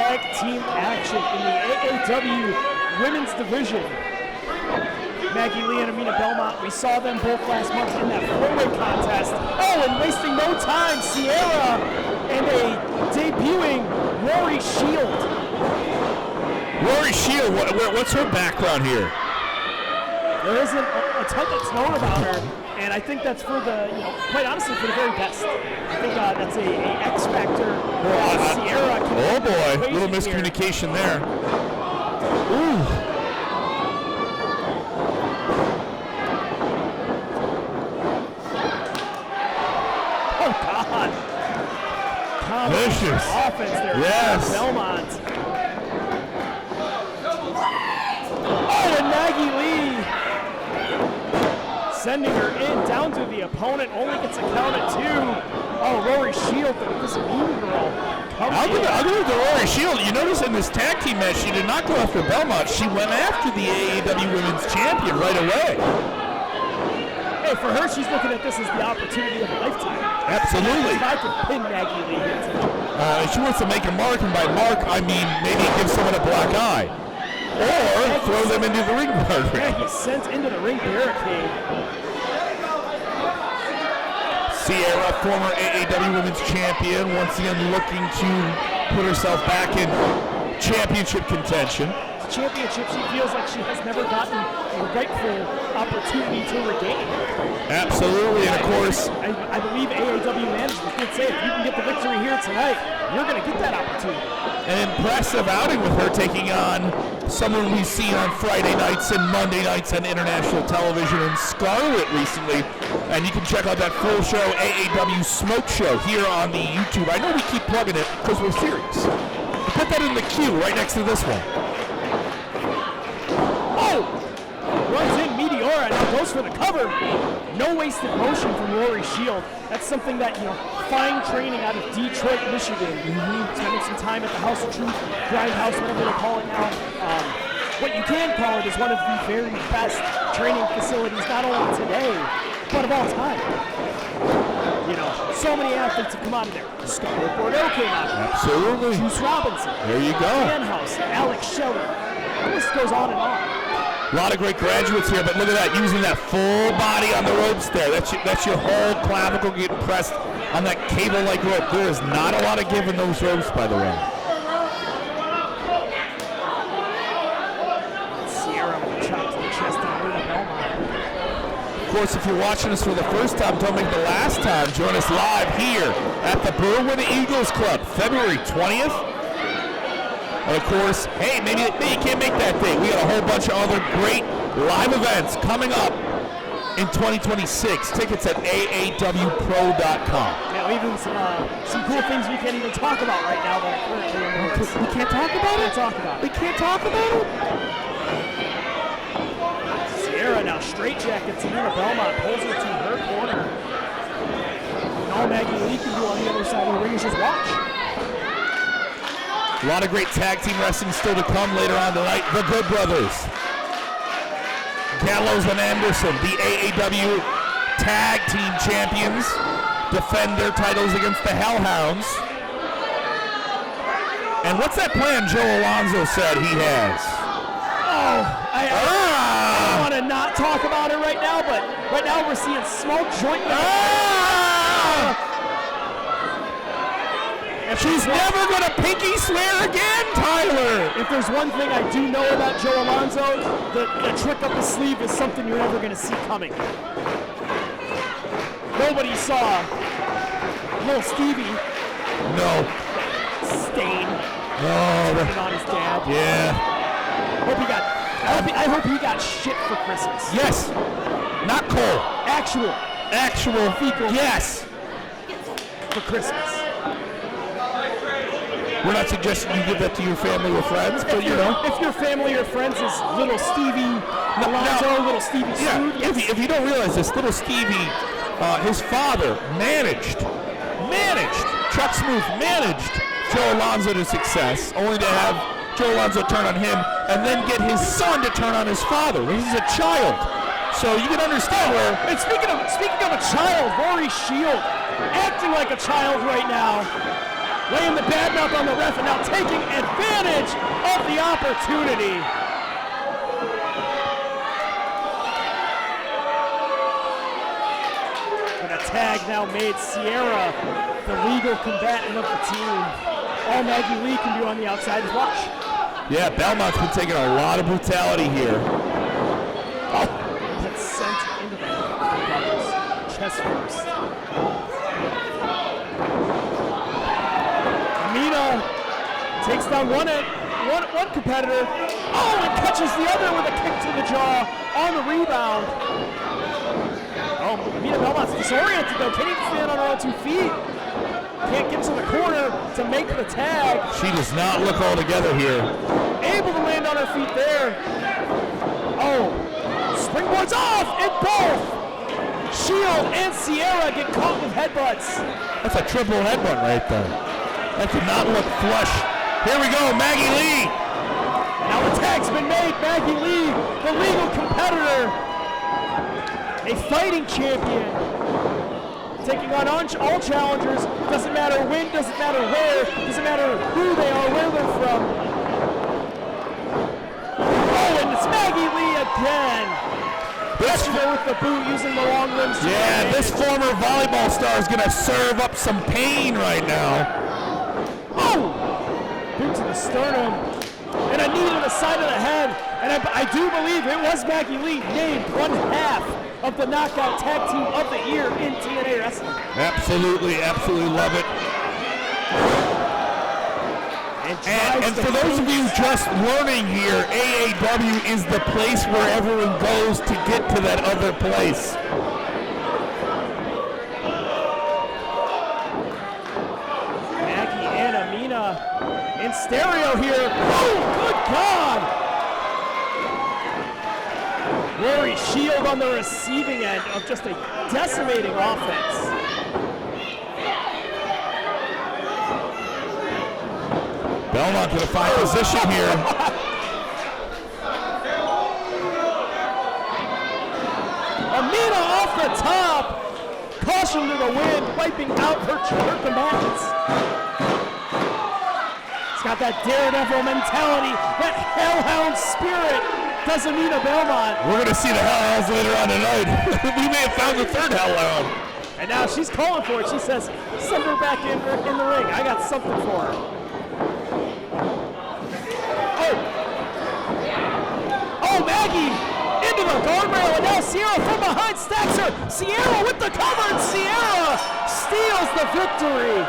tag team action in the AAW women's division. Maggie Lee and Aminah Belmont, we saw them both last month in that four-way contest. Oh, and wasting no time, Sierra and a debuting Rory Shield. Rory Shield, what's her background here? There isn't a ton that's known about her, and I think that's for the, quite honestly, for the very best. I think that's a X factor. Sierra can oh boy, little miscommunication there. Ooh. Oh God. Vicious. Offense there. Yes. Belmont. Oh, and Maggie Lee sending her in down to the opponent. Only gets a count at 2. Oh, Rory Shield, this mean girl. I'll give it to Rory Shield. You notice in this tag team match, she did not go after Belmont. She went after the AAW Women's Champion right away. Hey, for her, she's looking at this as the opportunity of a lifetime. Absolutely. If I could pin Maggie Lee here tonight. She wants to make a mark, and by mark, I mean maybe give someone a black eye. Or throw them into the ring guard. Yeah, he's sent into the ring barricade. Sierra, former AAW Women's Champion, once again looking to put herself back in championship contention. Championship she feels like she has never gotten a rightful opportunity to regain. Absolutely, and of course, I believe AAW management did say if you can get the victory here tonight, you're going to get that opportunity. An impressive outing with her taking on someone we've seen on Friday nights and Monday nights on international television in Scarlet recently. And you can check out that full show, AAW Smoke Show, here on the YouTube. I know we keep plugging it because we're serious. Put that in the queue right next to this one. Oh! Runs in Meteora, now goes for the cover. No wasted motion from Rory Shield. That's something that, fine training out of Detroit, Michigan. Spending some time at the House of Truth, Grindhouse, whatever they call it now. What you can call it is one of the very best training facilities, not only today, but of all time. So many athletes have come out of there. Scarlett Bordeaux came out of there. Absolutely. Juice Robinson. There you go. Danhouse, Alex Shelley. The list goes on and on. A lot of great graduates here, but look at that, using that full body on the ropes there. That's your whole clavicle getting pressed on that cable-like rope. There is not a lot of give in those ropes, by the way. Sierra with a chop to the chest of Aminah Belmont. Of course, if you're watching us for the first time, don't make the last time. Join us live here at the Berwyn Eagles Club, February 20th. And of course, hey, maybe you can't make that day. We got a whole bunch of other great live events coming up in 2026. Tickets at AAWPro.com. Yeah, even some cool things we can't even talk about right now. That we can't talk about it? We can't talk about it? Sierra now straightjackets Aminah Belmont, pulls her to her corner. And all Maggie Lee can do on the other side of the ring is just watch. A lot of great tag team wrestling still to come later on tonight. The Good Brothers, Gallows and Anderson, the AAW Tag Team Champions, defend their titles against the Hellhounds. And what's that plan Joe Alonzo said he has? I want to not talk about it right now, but right now we're seeing smoke joint. She's never going to pinky swear again, Tyler. If there's one thing I do know about Joe Alonzo, the trick up his sleeve is something you're never going to see coming. Nobody saw little Stevie. No. Stain. Oh. On his dad. Yeah. I hope he got shit for Christmas. Yes. Not coal. Actual fecal. Yes. For Christmas. We're not suggesting you give that to your family or friends, but If your family or friends is little Stevie Alonzo, little Stevie Snood. Yes. If you don't realize this, little Stevie, his father managed, Chuck Smooth managed Joe Alonzo to success, only to have Joe Alonzo turn on him and then get his son to turn on his father. This is a child. So you can understand where... And speaking of a child, Rory Shield acting like a child right now. laying the bad mouth on the ref and now taking advantage of the opportunity. And a tag now made Sierra the legal combatant of the team. All Maggie Lee can do on the outside is watch. Yeah, Belmont's been taking a lot of brutality here. Oh, that's sent into the chest first. Aminah takes down one competitor. Oh, and catches the other with a kick to the jaw on the rebound. Oh, Aminah Belmont's disoriented though. Can't even stand on her own 2 feet. Can't get to the corner to make the tag. She does not look all together here. Able to land on her feet there. Oh, springboards off, and both Shield and Sierra get caught with headbutts. That's a triple headbutt right there. That did not look flush. Here we go, Maggie Lee. Now the tag's been made. Maggie Lee, the legal competitor, a fighting champion, taking on all challengers. Doesn't matter when, doesn't matter where, doesn't matter who they are, where they're from. Oh, and it's Maggie Lee again. Yesterday with the boot, using the long limbs. Yeah, this former volleyball star is going to serve up some pain right now. Oh! Boot to the sternum. And a knee to the side of the head. And I do believe it was Maggie Lee named 1/2 of the Knockout Tag Team of the Year in TNA Wrestling. Absolutely, absolutely love it. And for those of you just learning here, AAW is the place where everyone goes to get to that other place. Maggie and Aminah in stereo here. Oh, good God! Rory Shield on the receiving end of just a decimating offense. Belmont going to find position here. Aminah off the top. Caution to the wind, wiping out her combatants. It's got that daredevil mentality, that hellhound spirit. Does Aminah Belmont. We're going to see the hellhounds later on tonight. We may have found the third hellhound. And now she's calling for it. She says, send her back in the ring. I got something for her. Oh, Maggie into the guardrail, and now Sierra from behind stacks her. Sierra with the cover, and Sierra steals the victory.